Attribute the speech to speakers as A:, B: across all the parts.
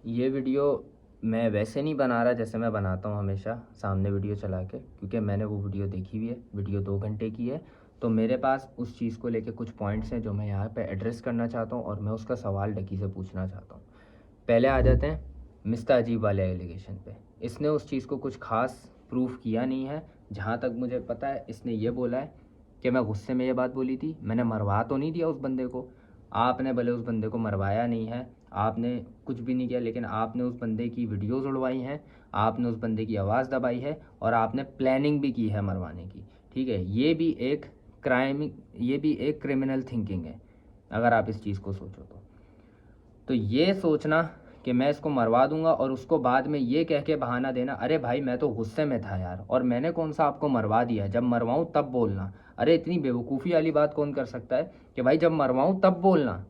A: ये वीडियो मैं वैसे नहीं बना रहा जैसे मैं बनाता हूँ हमेशा सामने वीडियो चला के, क्योंकि मैंने वो वीडियो देखी हुई है। वीडियो 2 घंटे की है, तो मेरे पास उस चीज़ को लेके कुछ पॉइंट्स हैं जो मैं यहाँ पे एड्रेस करना चाहता हूँ और मैं उसका सवाल डकी से पूछना चाहता हूँ। पहले आ जाते हैं मिस्टर अजीब वाले एलिगेशन पे। इसने उस चीज़ को कुछ खास प्रूफ किया नहीं है। जहाँ तक मुझे पता है इसने ये बोला है कि मैं गुस्से में ये बात बोली थी। मैंने मरवा तो नहीं दिया उस बंदे को। आपने भले उस बंदे को मरवाया नहीं है, आपने कुछ भी नहीं किया, लेकिन आपने उस बंदे की वीडियोज़ उड़वाई हैं, आपने उस बंदे की आवाज़ दबाई है और आपने प्लानिंग भी की है मरवाने की। ठीक है, ये भी एक क्राइम, ये भी एक क्रिमिनल थिंकिंग है अगर आप इस चीज़ को सोचो तो ये सोचना कि मैं इसको मरवा दूंगा और उसको बाद में ये कह के बहाना देना, अरे भाई मैं तो गुस्से में था यार और मैंने कौन सा आपको मरवा दिया, जब मरवाऊं तब बोलना। अरे इतनी बेवकूफ़ी वाली बात कौन कर सकता है कि भाई जब मरवाऊं तब बोलना।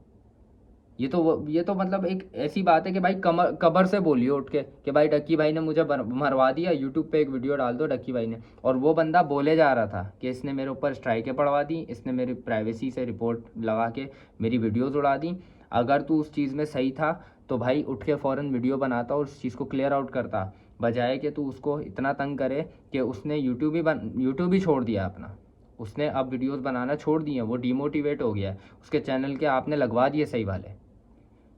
A: ये तो मतलब एक ऐसी बात है कि भाई कबर से बोलिए उठ के कि भाई डक्की भाई ने मुझे मरवा दिया, यूट्यूब पे एक वीडियो डाल दो डक्की भाई ने। और वो बंदा बोले जा रहा था कि इसने मेरे ऊपर स्ट्राइकें पड़वा दी, इसने मेरी प्राइवेसी से रिपोर्ट लगा के मेरी वीडियोज़ उड़ा दी। अगर तू उस चीज़ में सही था तो भाई उठ के फ़ौरन वीडियो बनाता और उस चीज़ को क्लियर आउट करता, बजाय कि तू उसको इतना तंग करे कि उसने यूट्यूब ही छोड़ दिया अपना। उसने अब वीडियोज़ बनाना छोड़ दिए, वो डीमोटिवेट हो गया है। उसके चैनल के आपने लगवा दिए सही वाले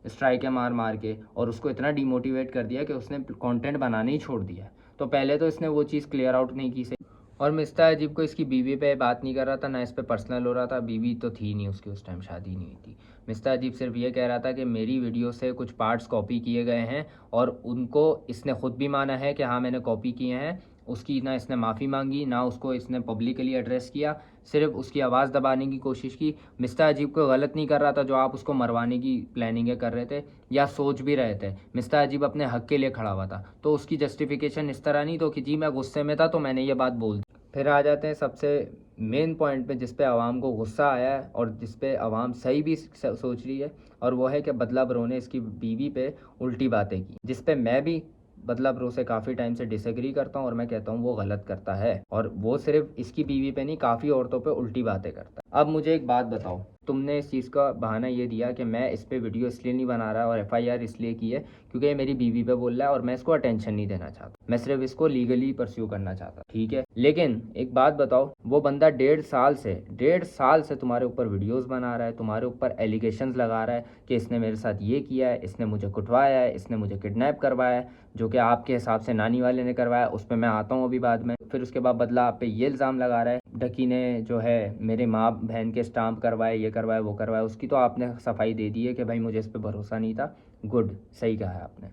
A: स्ट्राइकें मार मार के, और उसको इतना डीमोटिवेट कर दिया कि उसने कंटेंट बनाना ही छोड़ दिया। तो पहले तो इसने वो चीज़ क्लियर आउट नहीं की सही। और मिस्टर अजीब को इसकी बीवी पे बात नहीं कर रहा था, ना इस पे पर्सनल हो रहा था। बीवी तो थी नहीं उसकी, उस टाइम शादी नहीं हुई थी। मिस्टर अजीब सिर्फ ये कह रहा था कि मेरी वीडियो से कुछ पार्ट्स कॉपी किए गए हैं और उनको इसने खुद भी माना है कि हाँ मैंने कॉपी किए हैं। उसकी ना इसने माफ़ी मांगी, ना उसको इसने पब्लिकली एड्रेस किया, सिर्फ उसकी आवाज़ दबाने की कोशिश की। मिस्टर अजीब को गलत नहीं कर रहा था जो आप उसको मरवाने की प्लानिंगें कर रहे थे या सोच भी रहे थे। मिस्टर अजीब अपने हक के लिए खड़ा हुआ था, तो उसकी जस्टिफिकेशन इस तरह नहीं तो कि जी मैं गुस्से में था तो मैंने ये बात बोल दी। फिर आ जाते हैं सबसे मेन पॉइंट पे जिस पे आवाम को गुस्सा आया है और जिस पे आवाम सही भी सोच रही है, और वो है कि बदला ब्रो ने इसकी बीवी पे उल्टी बातें की, जिस पे मैं भी बदला ब्रो से काफ़ी टाइम से डिसएग्री करता हूँ और मैं कहता हूँ वो गलत करता है। और वो सिर्फ इसकी बीवी पे नहीं, काफ़ी औरतों पे उल्टी बातें करता है। अब मुझे एक बात बताओ, तुमने इस चीज़ का बहाना ये दिया कि मैं इस पे वीडियो इसलिए नहीं बना रहा और एफआईआर इसलिए की है क्योंकि ये मेरी बीवी पे बोल रहा है और मैं इसको अटेंशन नहीं देना चाहता, मैं सिर्फ इसको लीगली परस्यू करना चाहता। ठीक है, लेकिन एक बात बताओ, वो बंदा 1.5 साल से तुम्हारे ऊपर वीडियोस बना रहा है, तुम्हारे ऊपर एलिगेशंस लगा रहा है कि इसने मेरे साथ ये किया है, इसने मुझे कुटवाया है, इसने मुझे किडनैप करवाया है, जो कि आपके हिसाब से नानी वाले ने करवाया, उस पर मैं आता हूँ अभी बाद में। फिर उसके बाद बदला आप पे ये इल्ज़ाम लगा रहा है डकी ने जो है मेरे माँ बहन के स्टाम्प करवाए, ये करवाए, वो करवाए। उसकी तो आपने सफाई दे दी है कि भाई मुझे इस पर भरोसा नहीं था। गुड, सही कहा है आपने।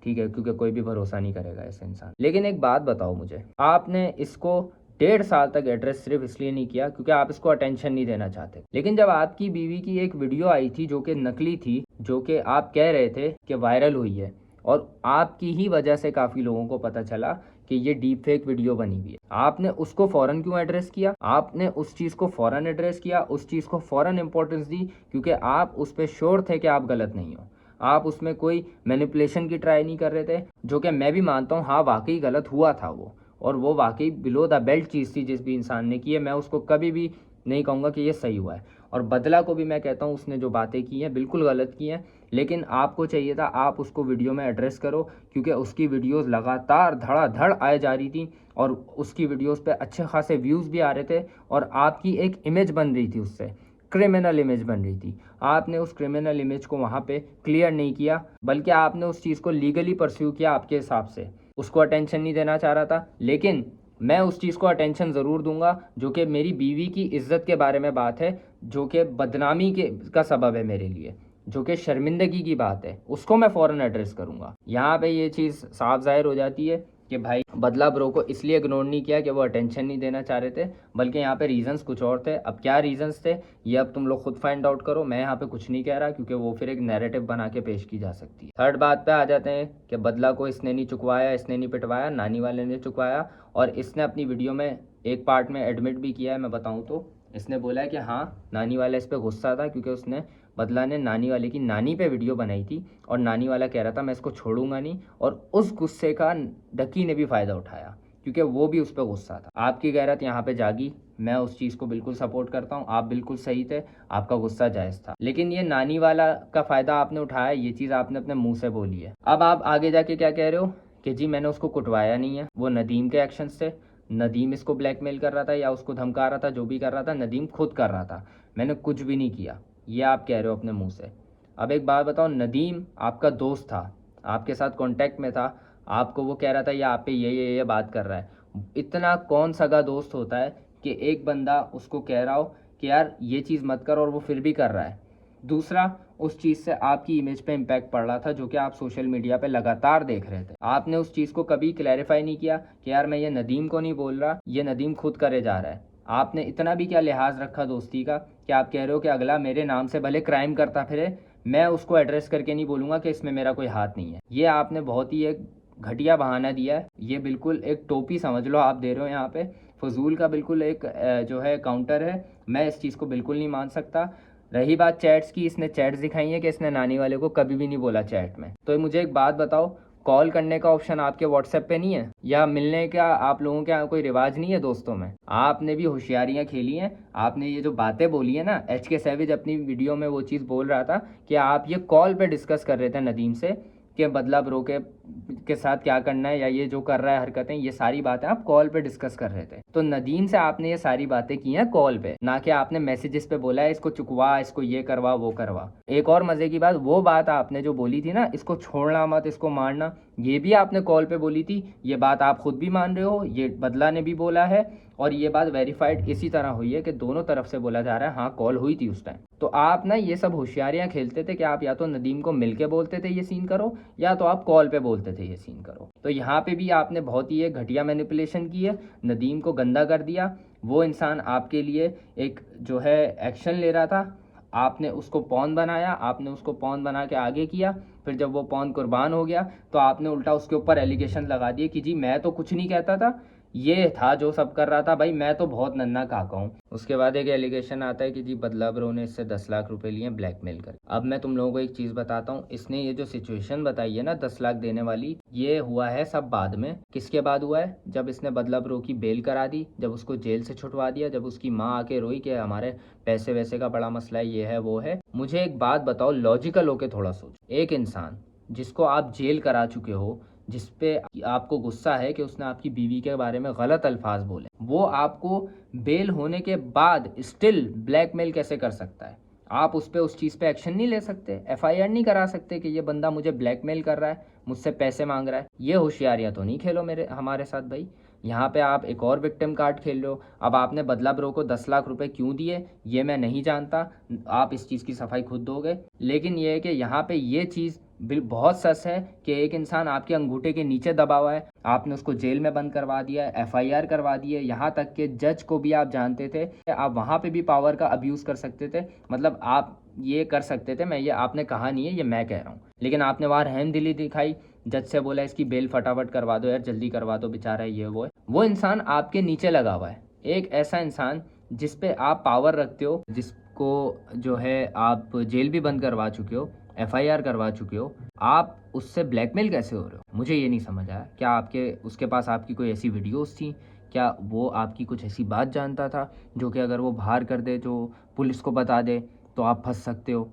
A: ठीक है, क्योंकि कोई भी भरोसा नहीं करेगा ऐसे इंसान। लेकिन एक बात बताओ मुझे, आपने इसको 1.5 साल तक एड्रेस सिर्फ इसलिए नहीं किया क्योंकि आप इसको अटेंशन नहीं देना चाहते। लेकिन जब आपकी बीवी की एक वीडियो आई थी जो कि नकली थी, जो कि आप कह रहे थे कि वायरल हुई है, और आपकी ही वजह से काफ़ी लोगों को पता चला कि ये डीप फेक वीडियो बनी हुई है, आपने उसको फ़ौरन क्यों एड्रेस किया? आपने उस चीज़ को फ़ौरन एड्रेस किया, उस चीज़ को फ़ौरन इंपॉर्टेंस दी, क्योंकि आप उस पर श्योर थे कि आप गलत नहीं हो। आप उसमें कोई मैनिपुलेशन की ट्राई नहीं कर रहे थे, जो कि मैं भी मानता हूँ हाँ वाकई गलत हुआ था वो, और वो वाकई बिलो द बेल्ट चीज़ थी जिस भी इंसान ने की है। मैं उसको कभी भी नहीं कहूँगा कि ये सही हुआ है। और बदला को भी मैं कहता हूँ उसने जो बातें की हैं बिल्कुल गलत की हैं, लेकिन आपको चाहिए था आप उसको वीडियो में एड्रेस करो, क्योंकि उसकी वीडियोस लगातार धड़ाधड़ आए जा रही थी और उसकी वीडियोस पे अच्छे खासे व्यूज़ भी आ रहे थे और आपकी एक इमेज बन रही थी, उससे क्रिमिनल इमेज बन रही थी। आपने उस क्रिमिनल इमेज को वहाँ पे क्लियर नहीं किया, बल्कि आपने उस चीज़ को लीगली परस्यू किया आपके हिसाब से। उसको अटेंशन नहीं देना चाह रहा था, लेकिन मैं उस चीज़ को अटेंशन ज़रूर दूंगा जो कि मेरी बीवी की इज्जत के बारे में बात है, जो कि बदनामी के का सबब है मेरे लिए, जो कि शर्मिंदगी की बात है, उसको मैं फ़ौरन एड्रेस करूंगा। यहाँ पे ये चीज़ साफ ज़ाहिर हो जाती है कि भाई बदला ब्रो को इसलिए इग्नोर नहीं किया कि वो अटेंशन नहीं देना चाह रहे थे, बल्कि यहाँ पे रीजंस कुछ और थे। अब क्या रीजंस थे ये अब तुम लोग खुद फाइंड आउट करो, मैं यहाँ पे कुछ नहीं कह रहा क्योंकि वो फिर एक नैरेटिव बना के पेश की जा सकती है। थर्ड बात पे आ जाते हैं कि बदला को इसने नहीं चुकवाया, इसने नहीं पिटवाया, नानी वाले ने चुकवाया। और इसने अपनी वीडियो में एक पार्ट में एडमिट भी किया है, मैं बताऊँ तो इसने बोला है कि हाँ नानी वाला इस पर गुस्सा था क्योंकि उसने बदला ने नानी वाले की नानी पे वीडियो बनाई थी और नानी वाला कह रहा था मैं इसको छोड़ूंगा नहीं, और उस गुस्से का डकी ने भी फ़ायदा उठाया क्योंकि वो भी उस पर गुस्सा था। आपकी गैरत यहाँ पे जागी, मैं उस चीज़ को बिल्कुल सपोर्ट करता हूँ, आप बिल्कुल सही थे, आपका गुस्सा जायज़ था। लेकिन ये नानी वाला का फ़ायदा आपने उठाया, ये चीज़ आपने अपने मुँह से बोली है। अब आप आगे जाके क्या कह रहे हो कि जी मैंने उसको कुटवाया नहीं है, वो नदीम के एक्शंस थे, नदीम इसको ब्लैकमेल कर रहा था या उसको धमका रहा था, जो भी कर रहा था नदीम खुद कर रहा था, मैंने कुछ भी नहीं किया, ये आप कह रहे हो अपने मुँह से। अब एक बात बताओ, नदीम आपका दोस्त था, आपके साथ कॉन्टैक्ट में था, आपको वो कह रहा था या आप पे ये बात कर रहा है। इतना कौन सगा दोस्त होता है कि एक बंदा उसको कह रहा हो कि यार ये चीज़ मत कर और वो फिर भी कर रहा है। दूसरा, उस चीज़ से आपकी इमेज पे इम्पैक्ट पड़ रहा था जो कि आप सोशल मीडिया पे लगातार देख रहे थे। आपने उस चीज़ को कभी क्लैरिफाई नहीं किया कि यार मैं ये नदीम को नहीं बोल रहा, ये नदीम खुद करे जा रहा है। आपने इतना भी क्या लिहाज रखा दोस्ती का कि आप कह रहे हो कि अगला मेरे नाम से भले क्राइम करता फिरे, मैं उसको एड्रेस करके नहीं बोलूँगा कि इसमें मेरा कोई हाथ नहीं है। ये आपने बहुत ही एक घटिया बहाना दिया है। ये बिल्कुल एक टोपी समझ लो आप दे रहे हो यहाँ पे, फजूल का बिल्कुल एक जो है काउंटर है। मैं इस चीज़ को बिल्कुल नहीं मान सकता। रही बात चैट्स की, इसने चैट्स दिखाई है कि इसने नानी वाले को कभी भी नहीं बोला चैट में। तो मुझे एक बात बताओ, कॉल करने का ऑप्शन आपके व्हाट्सएप पे नहीं है या मिलने का आप लोगों के यहाँ कोई रिवाज नहीं है दोस्तों में? आपने भी होशियारियाँ खेली हैं। आपने ये जो बातें बोली है ना, HK सैविज अपनी वीडियो में वो चीज़ बोल रहा था कि आप ये कॉल पे डिस्कस कर रहे थे नदीम से कि बदला ब्रो के साथ क्या करना है या ये जो कर रहा है हरकतें, ये सारी बातें आप कॉल पे डिस्कस कर रहे थे। तो नदीम से आपने ये सारी बातें की हैं कॉल पे, ना कि आपने मैसेजेस पे बोला है इसको चुकवा, इसको ये करवा, वो करवा। एक और मजे की बात, वो बात आपने जो बोली थी ना, इसको छोड़ना मत, इसको मारना, ये भी आपने कॉल पे बोली थी। ये बात आप खुद भी मान रहे हो, ये बदला ने भी बोला है और ये बात वेरीफाइड इसी तरह हुई है कि दोनों तरफ से बोला जा रहा है हाँ कॉल हुई थी उस टाइम। तो आप ना ये सब होशियारियां खेलते थे कि आप या तो नदीम को मिलके बोलते थे ये सीन करो या तो आप कॉल पे बोलते थे ये सीन करो। तो यहाँ पे भी आपने बहुत ही एक घटिया मैनिपुलेशन की है, नदीम को गंदा कर दिया। वो इंसान आपके लिए एक जो है एक्शन ले रहा था, आपने उसको पॉन बनाया, आपने उसको पॉन बना के आगे किया। फिर जब वो पॉन कुर्बान हो गया तो आपने उल्टा उसके ऊपर एलिगेशन लगा दिए कि जी मैं तो कुछ नहीं कहता था, ये था जो सब कर रहा था, भाई मैं तो बहुत नन्ना काका हूँ। उसके बाद एक एलिगेशन आता है कि जी बदला ब्रो ने इससे 10 लाख रुपए लिए ब्लैकमेल कर। अब मैं तुम लोगों को एक चीज़ बताता हूँ, इसने ये जो सिचुएशन बताई है ना 10 लाख देने वाली, ये हुआ है सब बाद में। किसके बाद हुआ है? जब इसने बदला ब्रो की बेल करा दी, जब उसको जेल से छुटवा दिया, जब उसकी माँ आके रोई कि हमारे पैसे वैसे का बड़ा मसला है, ये है वो है। मुझे एक बात बताओ, लॉजिकल होके थोड़ा सोच, एक इंसान जिसको आप जेल करा चुके हो, जिस पे आपको गुस्सा है कि उसने आपकी बीवी के बारे में गलत अल्फाज बोले, वो आपको बेल होने के बाद स्टिल ब्लैकमेल कैसे कर सकता है? आप उस पर उस चीज़ पे एक्शन नहीं ले सकते, FIR नहीं करा सकते कि ये बंदा मुझे ब्लैकमेल कर रहा है, मुझसे पैसे मांग रहा है। ये होशियारियाँ तो नहीं खेलो हमारे साथ भाई। यहाँ पे आप एक और विक्टिम कार्ड खेल रहे हो। अब आपने बदला ब्रो को 10 लाख रुपए क्यों दिए ये मैं नहीं जानता, आप इस चीज़ की सफाई खुद दोगे। लेकिन ये है कि यहाँ पे ये चीज़ बहुत सच है कि एक इंसान आपके अंगूठे के नीचे दबा हुआ है, आपने उसको जेल में बंद करवा दिया है, FIR करवा दी है, यहाँ तक कि जज को भी आप जानते थे, आप वहाँ पे भी पावर का अब्यूज़ कर सकते थे। मतलब आप ये कर सकते थे, मैं ये आपने कहा नहीं है, ये मैं कह रहा हूँ। लेकिन आपने वहाँ रहमदिली दिखाई, जज से बोला इसकी बेल फटाफट करवा दो यार, जल्दी करवा दो, बेचारा ये वो है। वो इंसान आपके नीचे लगा हुआ है, एक ऐसा इंसान जिस पे आप पावर रखते हो, जिसको जो है आप जेल भी बंद करवा चुके हो, FIR करवा चुके हो, आप उससे ब्लैकमेल कैसे हो रहे हो? मुझे ये नहीं समझ आया। क्या आपके उसके पास आपकी कोई ऐसी वीडियोस थी? क्या वो आपकी कुछ ऐसी बात जानता था जो कि अगर वो बाहर कर दे, जो पुलिस को बता दे तो आप फंस सकते हो?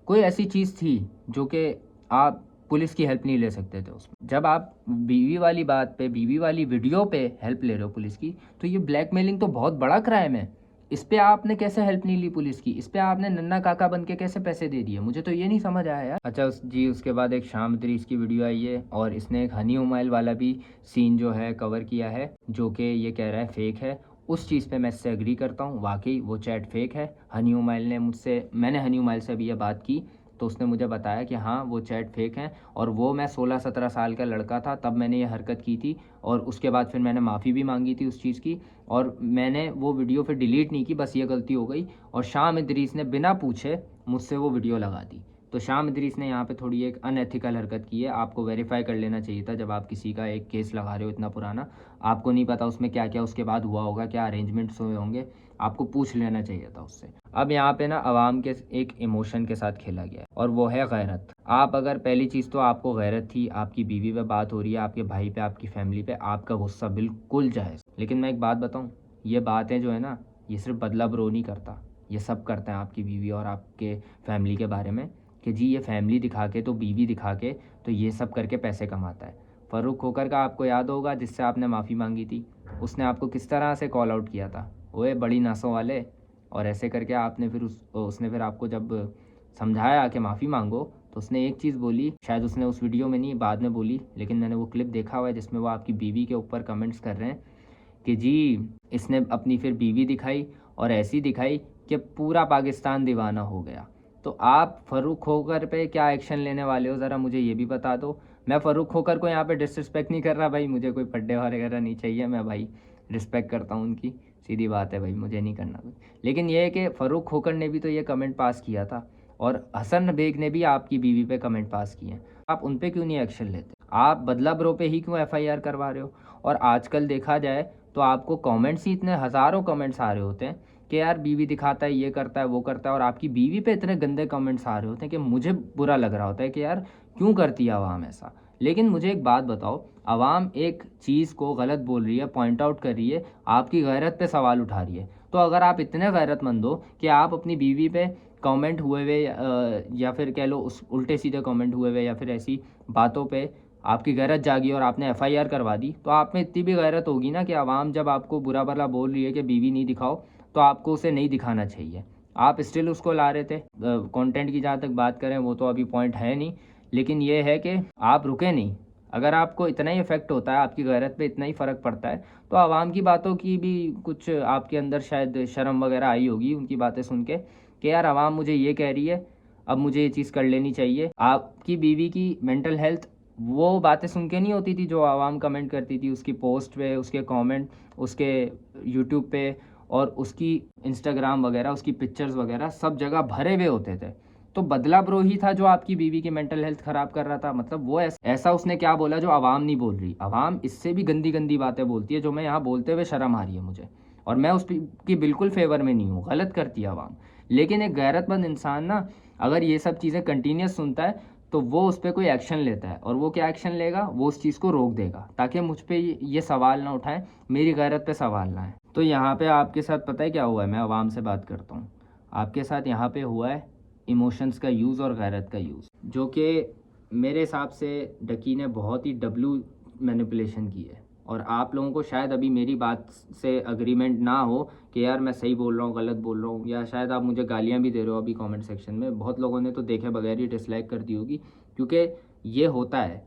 A: कोई ऐसी चीज़ थी जो कि आप पुलिस की हेल्प नहीं ले सकते थे उसमें? जब आप बीवी वाली बात पे, बीवी वाली वीडियो पे हेल्प ले रहे हो पुलिस की, तो ये ब्लैकमेलिंग तो बहुत बड़ा क्राइम है। इस पे आपने कैसे हेल्प नहीं ली पुलिस की? इस पे आपने नन्ना काका बन के कैसे पैसे दे दिए? मुझे तो ये नहीं समझ आया यार। अच्छा जी, उसके बाद एक शाम इद्रीस की वीडियो आई है और इसने एक हनी उमाइल वाला भी सीन जो है कवर किया है, जो कि ये कह रहा है फेक है। उस चीज़ पे मैं इससे एग्री करता हूँ, वाकई वो चैट फेक है। हनी उमाइल ने मैंने हनी उमाइल से अभी ये बात की तो उसने मुझे बताया कि हाँ वो चैट फेक है और वो मैं 16-17 साल का लड़का था तब मैंने ये हरकत की थी और उसके बाद फिर मैंने माफ़ी भी मांगी थी उस चीज़ की और मैंने वो वीडियो फिर डिलीट नहीं की, बस ये गलती हो गई। और शाम इद्रीस ने बिना पूछे मुझसे वो वीडियो लगा दी। तो शाम इद्रीस ने यहाँ पे थोड़ी एक अनएथिकल हरकत की है। आपको वेरीफाई कर लेना चाहिए था जब आप किसी का एक केस लगा रहे हो इतना पुराना, आपको नहीं पता उसमें क्या क्या उसके बाद हुआ होगा, क्या अरेंजमेंट्स हुए होंगे, आपको पूछ लेना चाहिए था उससे। अब यहाँ पे ना आवाम के एक इमोशन के साथ खेला गया है और वो है गैरत। आप अगर पहली चीज़ तो आपको गैरत थी, आपकी बीवी पे बात हो रही है, आपके भाई पे, आपकी फैमिली पे, आपका गुस्सा बिल्कुल जायज़। लेकिन मैं एक बात बताऊँ, ये बातें जो है ना, ये सिर्फ बदला ब्रो नहीं करता, ये सब करते हैं आपकी बीवी और आपके फैमिली के बारे में कि जी ये फैमिली दिखा के, तो बीवी दिखा के, तो ये सब करके पैसे कमाता है। फ़ारूक खोकर का आपको याद होगा, जिससे आपने माफ़ी मांगी थी, उसने आपको किस तरह से कॉल आउट किया था, ओए बड़ी नासों वाले, और ऐसे करके आपने फिर उसने फिर आपको जब समझाया कि माफ़ी मांगो, तो उसने एक चीज़ बोली, शायद उसने उस वीडियो में नहीं बाद में बोली, लेकिन मैंने वो क्लिप देखा हुआ है जिसमें वो आपकी बीवी के ऊपर कमेंट्स कर रहे हैं कि जी इसने अपनी फिर बीवी दिखाई और ऐसी दिखाई कि पूरा पाकिस्तान दीवाना हो गया। तो आप फ़ारूक खोकर पे क्या एक्शन लेने वाले हो, ज़रा मुझे ये भी बता दो। मैं फ़ारूक खोकर को यहाँ पे डिसरिस्पेक्ट नहीं कर रहा भाई, मुझे कोई पड्डे वगैरह नहीं चाहिए, मैं भाई रिस्पेक्ट करता हूँ उनकी, सीधी बात है भाई, मुझे नहीं करना कुछ। लेकिन ये है कि फ़ारूक खोकर ने भी तो ये कमेंट पास किया था, और हसन बेग ने भी आपकी बीवी पे कमेंट पास किए हैं, आप उन पे क्यों नहीं एक्शन लेते? आप बदला ब्रो पे ही क्यों एफआईआर करवा रहे हो? और आजकल देखा जाए तो आपको कमेंट्स ही इतने हज़ारों कमेंट्स आ रहे होते हैं कि यार बीवी दिखाता है, ये करता है, वो करता है, और आपकी बीवी पे इतने गंदे कमेंट्स आ रहे होते हैं कि मुझे बुरा लग रहा होता है कि यार क्यों करती है आवाम ऐसा। लेकिन मुझे एक बात बताओ, आवाम एक चीज़ को गलत बोल रही है, पॉइंट आउट कर रही है, आपकी गैरत पे सवाल उठा रही है, तो अगर आप इतने गैरतमंद हो कि आप अपनी बीवी पे कमेंट हुए हुए या फिर कह लो उस उल्टे सीधे कमेंट हुए हुए या फिर ऐसी बातों पे आपकी गैरत जागी और आपने एफआईआर करवा दी, तो आप में इतनी भी गैरत होगी ना कि आवाम जब आपको बुरा भला बोल रही है कि बीवी नहीं दिखाओ, तो आपको उसे नहीं दिखाना चाहिए। आप स्टिल उसको ला रहे थे। कंटेंट की जहाँ तक बात करें वो तो अभी पॉइंट है नहीं, लेकिन ये है कि आप रुके नहीं। अगर आपको इतना ही इफेक्ट होता है, आपकी गैरत पे इतना ही फ़र्क पड़ता है, तो आवाम की बातों की भी कुछ आपके अंदर शायद शर्म वगैरह आई होगी उनकी बातें सुन के कि यार आवाम मुझे ये कह रही है, अब मुझे ये चीज़ कर लेनी चाहिए। आपकी बीवी की मेंटल हेल्थ वो बातें सुन के नहीं होती थी जो आवाम कमेंट करती थी उसकी पोस्ट पे, उसके कमेंट, उसके यूट्यूब पे, और उसकी इंस्टाग्राम वगैरह, उसकी पिक्चर्स वगैरह सब जगह भरे हुए होते थे। तो बदला ब्रो ही था जो आपकी बीवी की मेंटल हेल्थ ख़राब कर रहा था। मतलब वो ऐसा उसने क्या बोला जो आवाम नहीं बोल रही? आवाम इससे भी गंदी गंदी बातें बोलती है जो मैं यहाँ बोलते हुए शर्म आ रही है मुझे, और मैं उसकी बिल्कुल फेवर में नहीं हूँ, गलत करती है आवाम। लेकिन एक गैरतमंद इंसान ना, अगर ये सब चीज़ें कंटिन्यूस सुनता है तो वो उस पर कोई एक्शन लेता है, और वो क्या एक्शन लेगा, वो उस चीज़ को रोक देगा ताकि मुझ पे ये सवाल ना उठाएं, मेरी गैरत पे सवाल ना आए। तो यहाँ पे आपके साथ पता है क्या हुआ है, मैं आवाम से बात करता हूँ, आपके साथ यहाँ पे हुआ है इमोशंस का यूज़ और गैरत का यूज़, जो कि मेरे हिसाब से डकी ने बहुत ही डब्लू मैनिपुलेशन की है। और आप लोगों को शायद अभी मेरी बात से अग्रीमेंट ना हो कि यार मैं सही बोल रहा हूँ, गलत बोल रहा हूँ, या शायद आप मुझे गालियाँ भी दे रहे हो अभी कमेंट सेक्शन में। बहुत लोगों ने तो देखे बगैर ही डिसलाइक कर दी होगी, क्योंकि ये होता है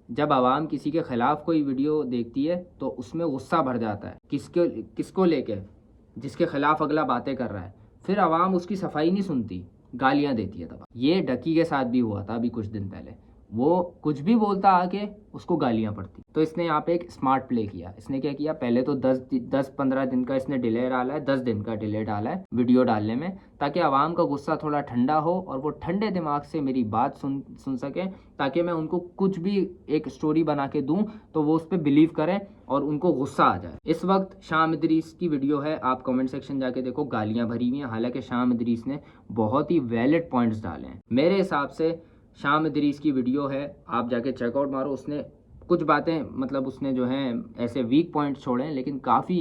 A: जब आवाम किसी के ख़िलाफ़ कोई वीडियो देखती है तो उसमें गुस्सा भर जाता है, किसको लेके, जिसके ख़िलाफ़ अगला बातें कर रहा है, फिर आवाम उसकी सफाई नहीं सुनती, गालियाँ देती है दबा। ये डकी के साथ भी हुआ था अभी कुछ दिन पहले, वो कुछ भी बोलता आके उसको गालियाँ पड़ती। तो इसने यहाँ पे एक स्मार्ट प्ले किया। इसने क्या किया, पहले तो 10-15 दिन का इसने डिले डाला है, 10 दिन का डिले डाला है वीडियो डालने में, ताकि आवाम का गुस्सा थोड़ा ठंडा हो और वो ठंडे दिमाग से मेरी बात सुन सकें, ताकि मैं उनको कुछ भी एक स्टोरी बना के दूँ तो वो उस पर बिलीव करें और उनको गुस्सा आ जाए। इस वक्त शाम इदरीस की वीडियो है, आप कमेंट सेक्शन जाके देखो, गालियाँ भरी हुई हैं। हालांकि शाम इदरीस ने बहुत ही वैलिड पॉइंट्स डाले हैं मेरे हिसाब से। शाम इदरीस की वीडियो है, आप जाके चेकआउट मारो। उसने कुछ बातें, मतलब उसने जो हैं ऐसे वीक पॉइंट्स छोड़े हैं, लेकिन काफ़ी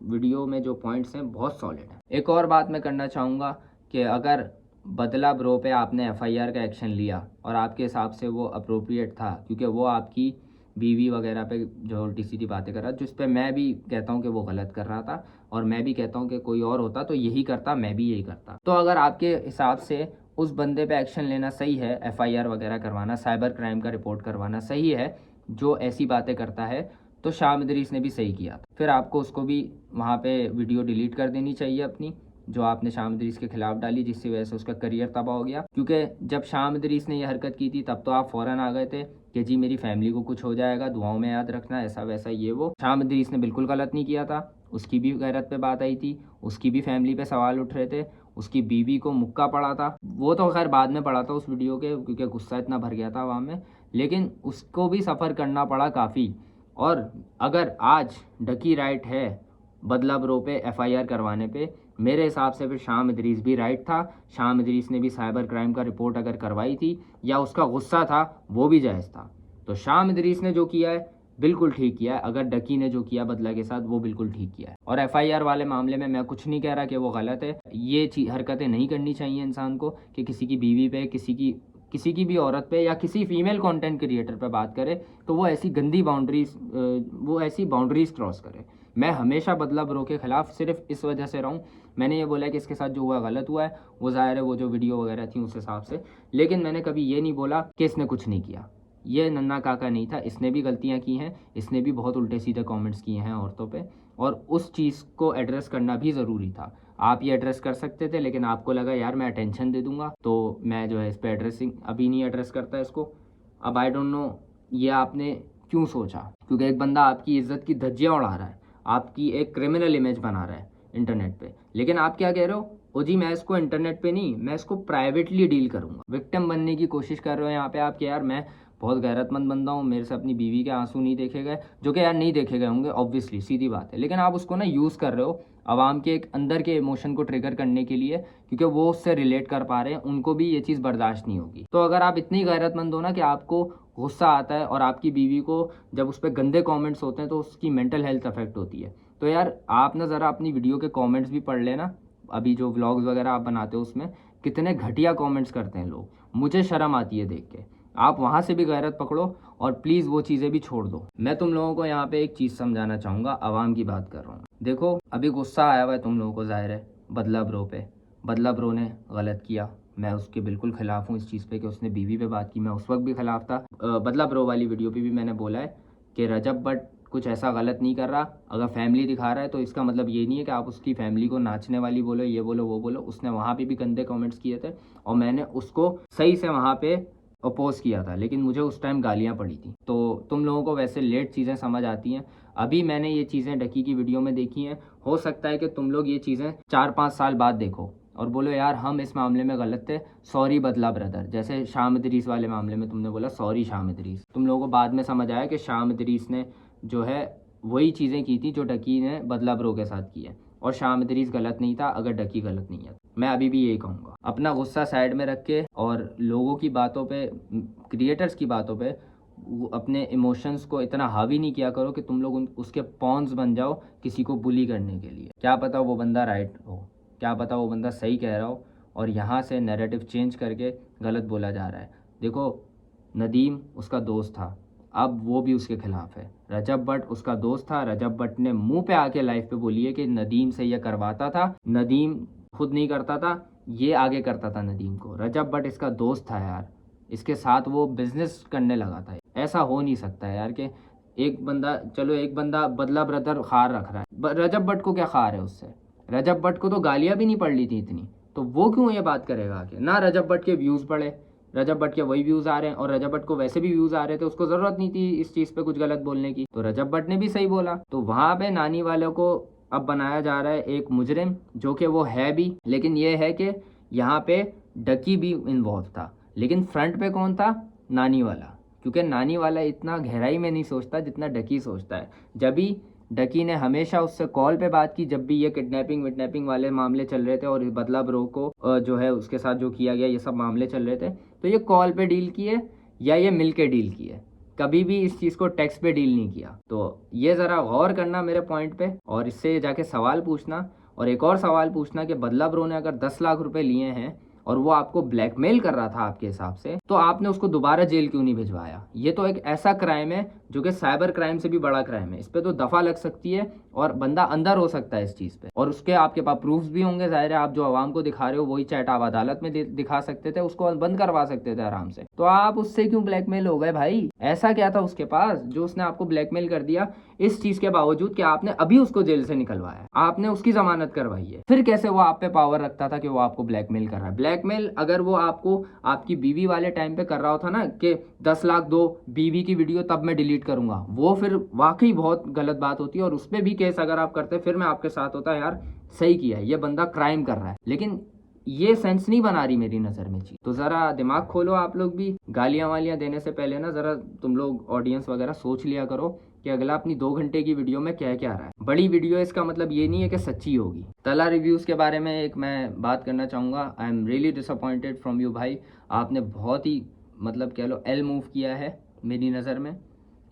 A: वीडियो में जो पॉइंट्स हैं बहुत सॉलिड हैं। एक और बात मैं करना चाहूँगा कि अगर बदला ब्रो पे आपने एफआईआर का एक्शन लिया और आपके हिसाब से वो अप्रोप्रिएट था, क्योंकि वो आपकी बीवी वगैरह पे जो उल्टी सीधी बातें कर रहा, जिस पे मैं भी कहता हूँ कि वो गलत कर रहा था, और मैं भी कहता हूँ कि कोई और होता तो यही करता, मैं भी यही करता। तो अगर आपके हिसाब से उस बंदे पे एक्शन लेना सही है, एफआईआर वगैरह करवाना, साइबर क्राइम का रिपोर्ट करवाना सही है जो ऐसी बातें करता है, तो शाम इदरीस ने भी सही किया था। फिर आपको उसको भी वहाँ पे वीडियो डिलीट कर देनी चाहिए अपनी, जो आपने शाम इदरीस के खिलाफ डाली, जिसकी वजह से उसका करियर तबाह हो गया। क्योंकि जब शाम इदरीस ने ये हरकत की थी तब तो आप फ़ौरन आ गए थे कि जी मेरी फैमिली को कुछ हो जाएगा, दुआओं में याद रखना, ऐसा वैसा ये वो। शाम इदरीस ने बिल्कुल गलत नहीं किया था, उसकी भी गैरत पे बात आई थी, उसकी भी फैमिली पे सवाल उठ रहे थे, उसकी बीवी को मुक्का पड़ा था। वो तो खैर बाद में पड़ा था उस वीडियो के, क्योंकि गुस्सा इतना भर गया था वहाँ में, लेकिन उसको भी सफ़र करना पड़ा काफ़ी। और अगर आज डकी राइट है बदला ब्रो पे एफआईआर करवाने पे, मेरे हिसाब से फिर शाम इदरीस भी राइट था। शाम इदरीस ने भी साइबर क्राइम का रिपोर्ट अगर करवाई थी या उसका गुस्सा था वो भी जायज़ था। तो शाम इदरीस ने जो किया है बिल्कुल ठीक किया है। अगर डकी ने जो किया बदला के साथ वो बिल्कुल ठीक किया है। और एफआईआर वाले मामले में मैं कुछ नहीं कह रहा कि वो गलत है। ये हरकतें नहीं करनी चाहिए इंसान को कि किसी की बीवी पे, किसी की भी औरत पे या किसी फीमेल कंटेंट क्रिएटर पे बात करे तो वो ऐसी गंदी बाउंड्रीज क्रॉस करे। मैं हमेशा बदला ब्रो के खिलाफ सिर्फ इस वजह से रहा हूँ, मैंने ये बोला है कि इसके साथ जो हुआ गलत हुआ है, वो ज़ाहिर है वो जो वीडियो वगैरह थी उस हिसाब से, लेकिन मैंने कभी ये नहीं बोला कि इसने कुछ नहीं किया। ये नन्ना काका नहीं था, इसने भी गलतियाँ की हैं, इसने भी बहुत उल्टे सीधे कमेंट्स किए हैं औरतों पे, और उस चीज़ को एड्रेस करना भी ज़रूरी था। आप ये एड्रेस कर सकते थे, लेकिन आपको लगा यार मैं अटेंशन दे दूंगा तो मैं जो है इस पर एड्रेसिंग अभी नहीं एड्रेस करता इसको। अब आई डोंट नो ये आपने क्यों सोचा, क्योंकि एक बंदा आपकी इज्जत की धज्जियाँ उड़ा रहा है, आपकी एक क्रिमिनल इमेज बना रहा है इंटरनेट पे, लेकिन आप क्या कह रहे हो, ओ जी मैं इसको इंटरनेट पे नहीं, मैं इसको प्राइवेटली डील करूंगा। विक्टिम बनने की कोशिश कर रहे हो यहाँ पे आप कि यार मैं बहुत गैरतमंद बंदा हूँ, मेरे से अपनी बीवी के आंसू नहीं देखे गए, जो कि यार नहीं देखे गए होंगे ऑब्वियसली, सीधी बात है, लेकिन आप उसको ना यूज़ कर रहे हो आवाम के एक अंदर के इमोशन को ट्रिगर करने के लिए, क्योंकि वो उससे रिलेट कर पा रहे हैं, उनको भी ये चीज़ बर्दाश्त नहीं होगी। तो अगर आप इतनी गैरतमंद हो ना कि आपको गुस्सा आता है और आपकी बीवी को जब उस पर गंदे कमेंट्स होते हैं तो उसकी मेंटल हेल्थ अफेक्ट होती है, तो यार आप ना ज़रा अपनी वीडियो के कमेंट्स भी पढ़ लेना। अभी जो व्लॉग्स वगैरह आप बनाते हो उसमें कितने घटिया कमेंट्स करते हैं लोग, मुझे शर्म आती है देख के। आप वहाँ से भी गैरत पकड़ो और प्लीज़ वो चीज़ें भी छोड़ दो। मैं तुम लोगों को यहाँ पे एक चीज़ समझाना चाहूँगा, आवाम की बात कर रहा हूँ। देखो अभी गुस्सा आया हुआ है तुम लोगों को, ज़ाहिर है बदला ब्रो पे, बदला ब्रो ने गलत किया, मैं उसके बिल्कुल ख़िलाफ़ हूँ इस चीज़ पे कि उसने बीवी पे बात की, मैं उस वक्त भी ख़िलाफ़ था। बदला ब्रो वाली वीडियो पे भी मैंने बोला है कि रजब बट कुछ ऐसा गलत नहीं कर रहा, अगर फैमिली दिखा रहा है तो इसका मतलब ये नहीं है कि आप उसकी फैमिली को नाचने वाली बोलो, ये बोलो वो बोलो। उसने वहाँ पे भी गंदे कमेंट्स किए थे और मैंने उसको सही से वहाँ पे अपोज किया था, लेकिन मुझे उस टाइम गालियाँ पड़ी थी। तो तुम लोगों को वैसे लेट चीज़ें समझ आती हैं, अभी मैंने ये चीज़ें डकी की वीडियो में देखी हैं, हो सकता है कि तुम लोग ये चीज़ें 4-5 साल बाद देखो और बोलो यार हम इस मामले में गलत थे, सॉरी बदला ब्रदर। जैसे शाम इदरीस वाले मामले में तुमने बोला सॉरी शाम इदरीस, तुम लोगों को बाद में समझ आया कि शाम इदरीस ने जो है वही चीज़ें की थी जो डकी ने बदला ब्रो के साथ की है, और शाम इदरीस गलत नहीं था अगर डकी गलत नहीं है। मैं अभी भी यही कहूँगा, अपना गुस्सा साइड में रख के और लोगों की बातों पे, क्रिएटर्स की बातों पे अपने इमोशंस को इतना हावी नहीं किया करो कि तुम लोग उसके पॉन्स बन जाओ किसी को बुली करने के लिए। क्या पता वो बंदा राइट हो, क्या पता वो बंदा सही कह रहा हो और यहाँ से नैरेटिव चेंज करके गलत बोला जा रहा है। देखो नदीम उसका दोस्त था, अब वो भी उसके खिलाफ है। रजब भट्ट उसका दोस्त था, रजब भट्ट ने मुंह पे आके लाइव पे बोली है कि नदीम से ये करवाता था, नदीम खुद नहीं करता था, ये आगे करता था नदीम को। रजब भट्ट इसका दोस्त था यार, इसके साथ वो बिजनेस करने लगा था। ऐसा हो नहीं सकता है यार कि एक बंदा, चलो एक बंदा बदला ब्रदर खार रख रहा है, रजब भट्ट को क्या खार है उससे? रजब भट्ट को तो गालियां भी नहीं पड़ ली थी इतनी, तो वो क्यों ये बात करेगा आके? ना रजब भट्ट के व्यूज़ पड़े, रजब भट्ट के वही व्यूज़ आ रहे हैं और रजब भट्ट को वैसे भी व्यूज़ आ रहे थे, उसको ज़रूरत नहीं थी इस चीज़ पे कुछ गलत बोलने की, तो रजब भट्ट ने भी सही बोला। तो वहाँ पे नानी वालों को अब बनाया जा रहा है एक मुजरिम, जो कि वो है भी, लेकिन ये है कि यहाँ पे डकी भी इन्वॉल्व था, लेकिन फ्रंट पे कौन था? नानी वाला, क्योंकि नानी वाला इतना गहराई में नहीं सोचता जितना डकी सोचता है। जब भी डकी ने हमेशा उससे कॉल पे बात की, जब भी ये किडनैपिंग विडनैपिंग वाले मामले चल रहे थे और बदला ब्रो को जो है उसके साथ जो किया गया ये सब मामले चल रहे थे, तो ये कॉल पे डील किए या ये मिल के डील किए, कभी भी इस चीज़ को टेक्स्ट पे डील नहीं किया। तो ये ज़रा गौर करना मेरे पॉइंट पे और इससे जाके सवाल पूछना, और एक और सवाल पूछना कि बदला ब्रो ने अगर 10 लाख रुपए लिए हैं और वो आपको ब्लैकमेल कर रहा था आपके हिसाब से, तो आपने उसको दोबारा जेल क्यों नहीं भिजवाया? ये तो एक ऐसा क्राइम है जो कि साइबर क्राइम से भी बड़ा क्राइम है, इस पे तो दफा लग सकती है और बंदा अंदर हो सकता है इस चीज़ पे, और उसके आपके पास प्रूफ्स भी होंगे। जाहिर है आप जो आवाम को दिखा रहे हो वही चैट आप अदालत में दिखा सकते थे, उसको बंद करवा सकते थे आराम से, तो आप उससे क्यों ब्लैकमेल हो गए भाई? ऐसा क्या था उसके पास जो उसने आपको ब्लैकमेल कर दिया, इस चीज के बावजूद कि आपने अभी उसको जेल से निकलवाया, आपने उसकी जमानत करवाई है, फिर कैसे वो आप पे पावर रखता था कि वो आपको ब्लैकमेल कर रहा है? ब्लैकमेल अगर वो आपको आपकी बीवी वाले टाइम पे कर रहा होता ना कि 10 लाख दो, बीवी की वीडियो तब मैं डिलीट करूंगा, वो फिर वाकई बहुत गलत बात होती है और उस पर भी केस अगर आप करते फिर मैं आपके साथ होता यार सही किया है, ये बंदा क्राइम कर रहा है, लेकिन ये सेंस नहीं बना रही मेरी नज़र में चीज। तो ज़रा दिमाग खोलो आप लोग भी, गालियां वालियां देने से पहले ना ज़रा तुम लोग ऑडियंस वगैरह सोच लिया करो कि अगला अपनी 2 घंटे की वीडियो में क्या क्या रहा है। बड़ी वीडियो इसका मतलब ये नहीं है कि सच्ची होगी। तला रिव्यूज़ के बारे में एक मैं बात करना चाहूँगा, I am really disappointed from you भाई, आपने बहुत ही मतलब कह लो एल मूव किया है मेरी नज़र में।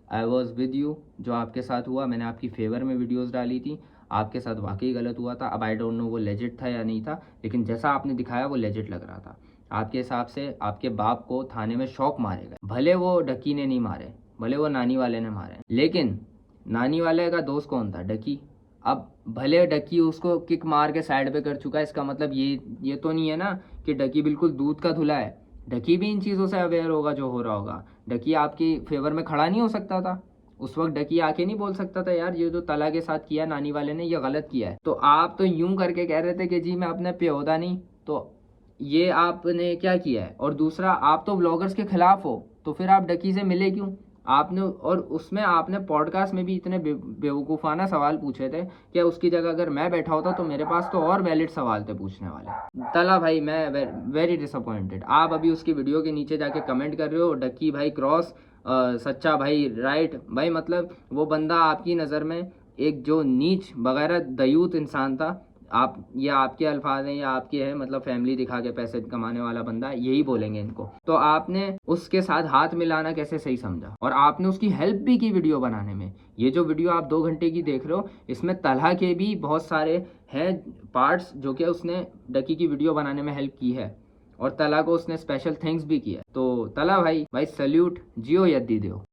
A: आई वॉज विद यू, जो आपके साथ हुआ मैंने आपकी फेवर में वीडियोज़ डाली थी, आपके साथ वाकई गलत हुआ था। अब आई डोंट नो वो लेजिट था या नहीं था, लेकिन जैसा आपने दिखाया वो लेजिट लग रहा था। आपके हिसाब से आपके बाप को थाने में शौक मारे गए, भले वो डकी ने नहीं मारे, भले वो नानी वाले ने मारे, लेकिन नानी वाले का दोस्त कौन था? डकी। अब भले डकी उसको किक मार के साइड पे कर चुका है, इसका मतलब ये तो नहीं है ना कि डकी बिल्कुल दूध का धुला है। डकी भी इन चीज़ों से अवेयर होगा जो हो रहा होगा। डकी आपकी फेवर में खड़ा नहीं हो सकता था उस वक्त। डकी आके नहीं बोल सकता था यार ये जो तला के साथ किया नानी वाले ने ये गलत किया है। तो आप तो यूं करके कह रहे थे कि जी मैं अपने प्योदा नहीं, तो ये आपने क्या किया है? और दूसरा, आप तो व्लॉगर्स के खिलाफ हो, तो फिर आप डकी से मिले क्यों? आपने, और उसमें आपने पॉडकास्ट में भी इतने बेवकूफ़ाना सवाल पूछे थे कि उसकी जगह अगर मैं बैठा होता तो मेरे पास तो और वैलिड सवाल थे पूछने वाले। तला भाई मैं वेरी डिसअपॉइंटेड। आप अभी उसकी वीडियो के नीचे जाके कमेंट कर रहे हो डक्की भाई क्रॉस, सच्चा भाई राइट। भाई मतलब वो बंदा आपकी नज़र में एक जो नीच वगैरह दयूत इंसान था, आप, या आपके अल्फाज हैं या आपके हैं, मतलब फैमिली दिखा के पैसे कमाने वाला बंदा, यही बोलेंगे इनको। तो आपने उसके साथ हाथ मिलाना कैसे सही समझा? और आपने उसकी हेल्प भी की वीडियो बनाने में। ये जो वीडियो आप 2 घंटे की देख रहे हो, इसमें तलहा के भी बहुत सारे हैं पार्ट्स जो कि उसने डकी की वीडियो बनाने में हेल्प की है, और तला को उसने स्पेशल थैंक्स भी किया। तो तला भाई सल्यूट, जियो यद्दी दो।